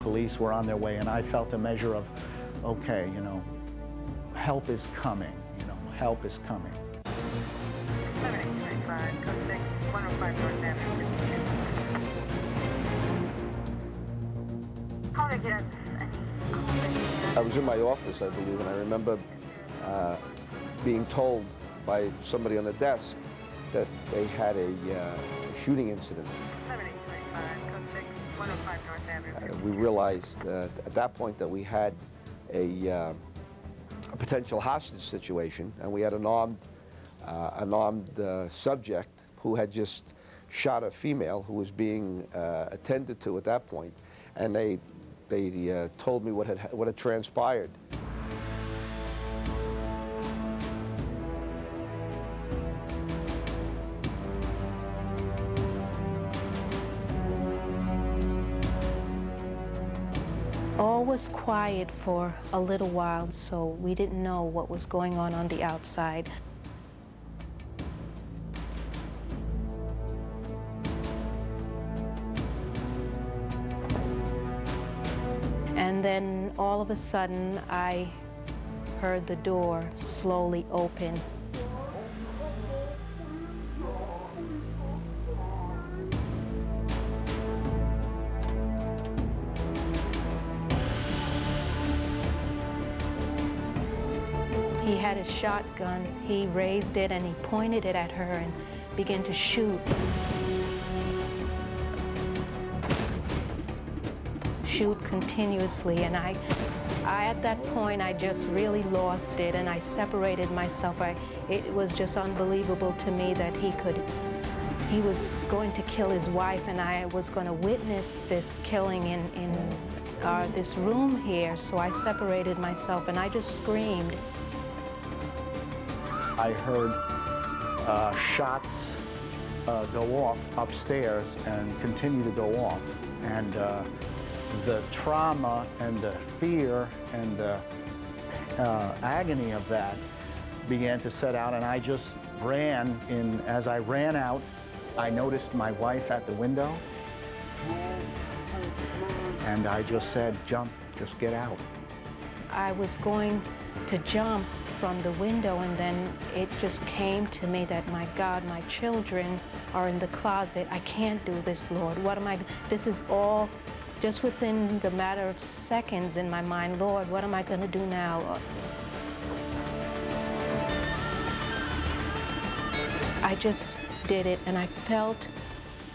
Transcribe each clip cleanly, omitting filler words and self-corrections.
police were on their way, and I felt a measure of, okay, you know, help is coming, you know, help is coming. 7835, code 6, 105 North Avenue. How did I get I was in my office, I believe, and I remember being told by somebody on the desk that they had a shooting incident. 7835, code 6, 105 North Avenue. We realized at that point that we had a potential hostage situation, and we had an armed subject who had just shot a female who was being attended to at that point, and they told me what had transpired. All was quiet for a little while, so we didn't know what was going on the outside. And then all of a sudden, I heard the door slowly open. He had his shotgun. He raised it and he pointed it at her and began to shoot. Shoot continuously, and I at that point I just really lost it, and I separated myself. It was just unbelievable to me that he was going to kill his wife, and I was going to witness this killing in this room here. So I separated myself and I just screamed. I heard shots go off upstairs and continue to go off, and the trauma and the fear and the agony of that began to set out, and I just ran in. As I ran out, I noticed my wife at the window, and I just said, jump, just get out. I was going to jump from the window, and then it just came to me that, my God, my children are in the closet. I can't do this, Lord. What am I? This is all just within the matter of seconds in my mind. Lord, what am I going to do now? I just did it, and I felt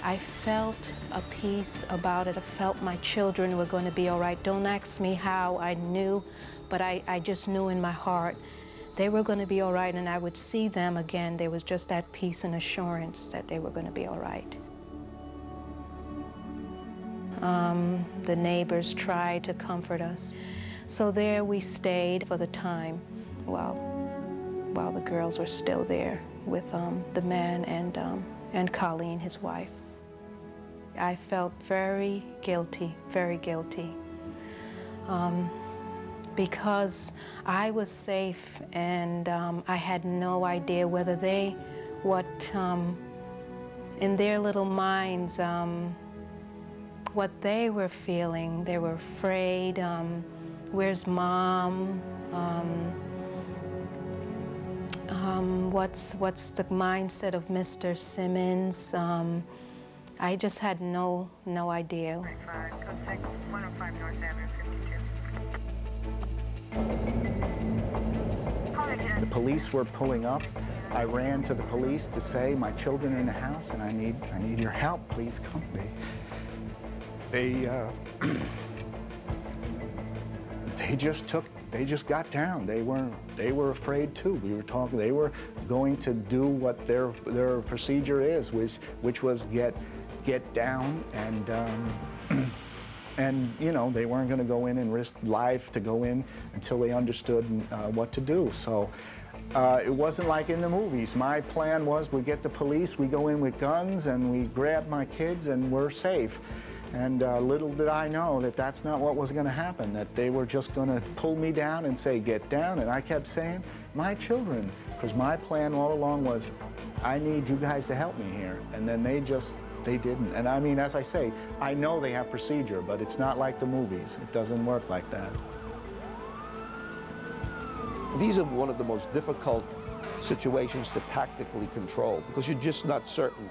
a peace about it. I felt my children were going to be all right. Don't ask me how I knew, but I just knew in my heart they were going to be all right, and I would see them again. There was just that peace and assurance that they were going to be all right. The neighbors tried to comfort us. So there we stayed for the time while the girls were still there with the man and Colleen, his wife. I felt very guilty, because I was safe, and I had no idea whether in their little minds, what they were feeling. They were afraid. Where's Mom? What's the mindset of Mr. Simmons? I just had no idea. Code 6, 105 North Avenue, 52. The police were pulling up. I ran to the police to say, my children are in the house, and I need your help. Please come. They just got down. They were afraid too. We were talking. They were going to do what their procedure is, which was get down, and you know, they weren't going to go in and risk life to go in until they understood what to do. So it wasn't like in the movies. My plan was, we get the police, we go in with guns, and we grab my kids, and we're safe. And little did I know that that's not what was going to happen, that they were just going to pull me down and say, get down. And I kept saying, my children, because my plan all along was, I need you guys to help me here. And then they just They didn't. And I mean, as I say, I know they have procedure, but it's not like the movies. It doesn't work like that. These are one of the most difficult situations to tactically control because you're just not certain